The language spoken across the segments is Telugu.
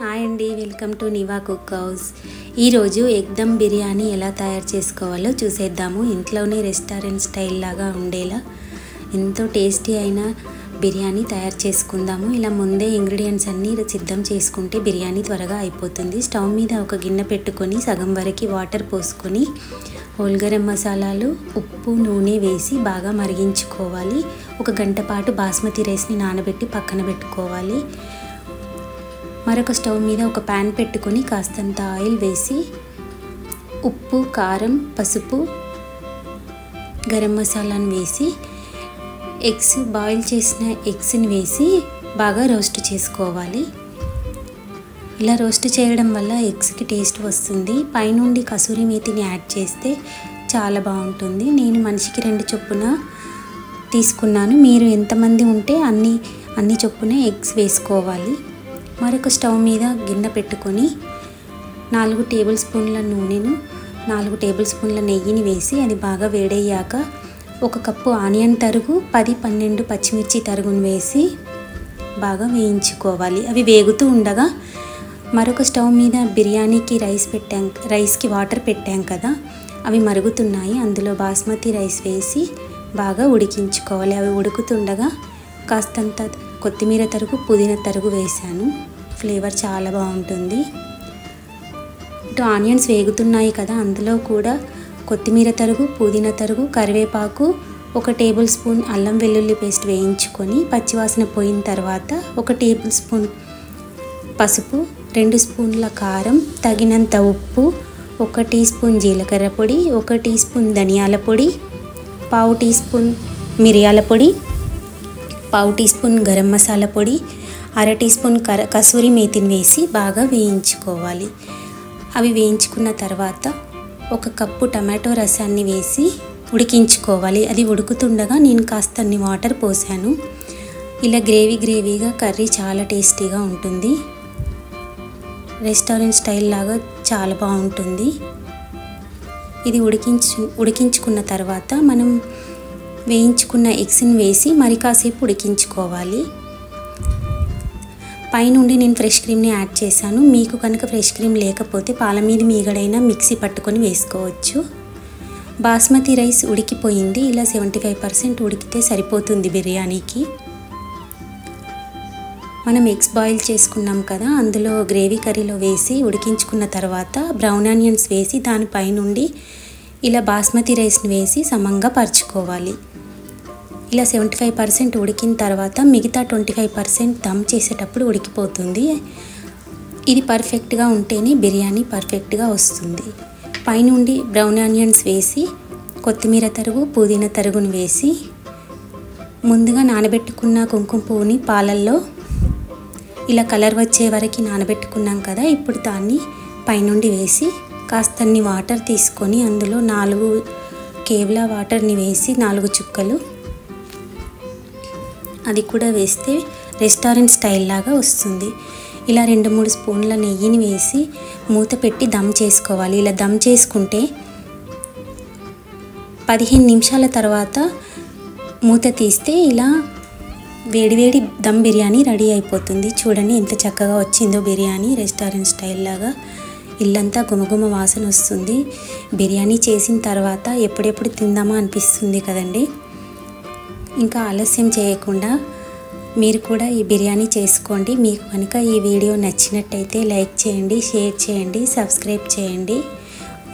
హాయ్ అండి, వెల్కమ్ టు నివా కుక్ హౌస్. ఈరోజు ఎగ్ దమ్ బిర్యానీ ఎలా తయారు చేసుకోవాలో చూసేద్దాము. ఇంట్లోనే రెస్టారెంట్ స్టైల్ లాగా ఉండేలా ఎంతో టేస్టీ అయిన బిర్యానీ తయారు చేసుకుందాము. ఇలా ముందే ఇంగ్రీడియంట్స్ అన్నీ సిద్ధం చేసుకుంటే బిర్యానీ త్వరగా అయిపోతుంది. స్టవ్ మీద ఒక గిన్నె పెట్టుకొని సగం వరకు వాటర్ పోసుకొని హోల్ గరం మసాలాలు, ఉప్పు, నూనె వేసి బాగా మరిగించుకోవాలి. ఒక గంట పాటు బాస్మతి రైస్ని నానబెట్టి పక్కన పెట్టుకోవాలి. మరొక స్టవ్ మీద ఒక ప్యాన్ పెట్టుకొని కాస్తంత ఆయిల్ వేసి ఉప్పు, కారం, పసుపు, గరం మసాలాను వేసి బాయిల్ చేసిన ఎగ్స్ని వేసి బాగా రోస్ట్ చేసుకోవాలి. ఇలా రోస్ట్ చేయడం వల్ల ఎగ్స్కి టేస్ట్ వస్తుంది. పైనుండి కసూరి మేతిని యాడ్ చేస్తే చాలా బాగుంటుంది. నేను మనిషికి 2 చొప్పున తీసుకున్నాను. మీరు ఎంతమంది ఉంటే అన్ని చొప్పున ఎగ్స్ వేసుకోవాలి. మరొక స్టవ్ మీద గిన్నె పెట్టుకొని 4 టేబుల్ స్పూన్ల నూనెను, 4 టేబుల్ స్పూన్ల నెయ్యిని వేసి అది బాగా వేడయ్యాక 1 కప్పు ఆనియన్ తరుగు, 10-12 పచ్చిమిర్చి తరుగును వేసి బాగా వేయించుకోవాలి. అవి వేగుతూ ఉండగా మరొక స్టవ్ మీద బిర్యానీకి రైస్కి వాటర్ పెట్టాం కదా, అవి మరుగుతున్నాయి. అందులో బాస్మతి రైస్ వేసి బాగా ఉడికించుకోవాలి. అవి ఉడుకుతుండగా కాస్తంత కొత్తిమీర తరుగు, పుదీనా తరుగు వేసాను. ఫ్లేవర్ చాలా బాగుంటుంది. ఇటు ఆనియన్స్ వేగుతున్నాయి కదా, అందులో కూడా కొత్తిమీర తరుగు, పుదీనా తరుగు, కరివేపాకు, 1 టేబుల్ స్పూన్ అల్లం వెల్లుల్లి పేస్ట్ వేయించుకొని పచ్చివాసన పోయిన తర్వాత 1 టేబుల్ స్పూన్ పసుపు, 2 స్పూన్ల కారం, తగినంత ఉప్పు, 1 టీ స్పూన్ జీలకర్ర పొడి, 1 టీ స్పూన్ ధనియాల పొడి, 1/2 టీ స్పూన్ మిరియాల పొడి, 1/2 టీ స్పూన్ గరం మసాలా పొడి, 1/2 టీ స్పూన్ కసూరి మేతిని వేసి బాగా వేయించుకోవాలి. అవి వేయించుకున్న తర్వాత 1 కప్పు టమాటో రసాన్ని వేసి ఉడికించుకోవాలి. అది ఉడుకుతుండగా నేను కాస్తన్ని వాటర్ పోసాను. ఇలా గ్రేవీగా కర్రీ చాలా టేస్టీగా ఉంటుంది. రెస్టారెంట్ స్టైల్ లాగా చాలా బాగుంటుంది. ఇది ఉడికించుకున్న తర్వాత మనం వేయించుకున్న ఎగ్స్ని వేసి మరి కాసేపు ఉడికించుకోవాలి. పైనుండి నేను ఫ్రెష్ క్రీమ్ని యాడ్ చేశాను. మీకు కనుక ఫ్రెష్ క్రీమ్ లేకపోతే పాల మీద మీగడైనా మిక్సీ పట్టుకొని వేసుకోవచ్చు. బాస్మతి రైస్ ఉడికిపోయింది. ఇలా 75% ఉడికితే సరిపోతుంది బిర్యానీకి. మనం ఎగ్స్ బాయిల్ చేసుకున్నాం కదా, అందులో గ్రేవీ కర్రీలో వేసి ఉడికించుకున్న తర్వాత బ్రౌన్ ఆనియన్స్ వేసి దానిపైనుండి ఇలా బాస్మతి రైస్ని వేసి సమంగా పరుచుకోవాలి. ఇలా 75% ఉడికిన తర్వాత మిగతా 25% దమ్ చేసేటప్పుడు ఉడికిపోతుంది. ఇది పర్ఫెక్ట్గా ఉంటేనే బిర్యానీ పర్ఫెక్ట్గా వస్తుంది. పైనుండి బ్రౌన్ ఆనియన్స్ వేసి కొత్తిమీర తరుగు, పుదీనా తరుగును వేసి ముందుగా నానబెట్టుకున్న కుంకుమ పువ్వుని పాలల్లో ఇలా కలర్ వచ్చే వరకు నానబెట్టుకున్నాం కదా, ఇప్పుడు దాన్ని పైనుండి వేసి కాస్తన్ని వాటర్ తీసుకొని అందులో 4 కేవ్లా వాటర్ని వేసి 4 చుక్కలు అది కూడా వేస్తే రెస్టారెంట్ స్టైల్ లాగా వస్తుంది. ఇలా 2-3 స్పూన్ల నెయ్యిని వేసి మూత పెట్టి దమ్ చేసుకోవాలి. ఇలా దమ్ చేసుకుంటే 15 నిమిషాల తర్వాత మూత తీస్తే ఇలా వేడివేడి దమ్ బిర్యానీ రెడీ అయిపోతుంది. చూడండి ఎంత చక్కగా వచ్చిందో బిర్యానీ రెస్టారెంట్ స్టైల్ లాగా. ఇల్లంతా గుమగుమ వాసన వస్తుంది. బిర్యానీ చేసిన తర్వాత ఎప్పుడెప్పుడు తిందామా అనిపిస్తుంది కదండి. ఇంకా ఆలస్యం చేయకుండా మీరు కూడా ఈ బిర్యానీ చేసుకోండి. మీకు కనుక ఈ వీడియో నచ్చినట్టయితే లైక్ చేయండి, షేర్ చేయండి, సబ్స్క్రైబ్ చేయండి.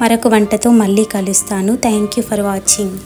మరొక వంటతో మళ్ళీ కలుస్తాను. Thank you for watching.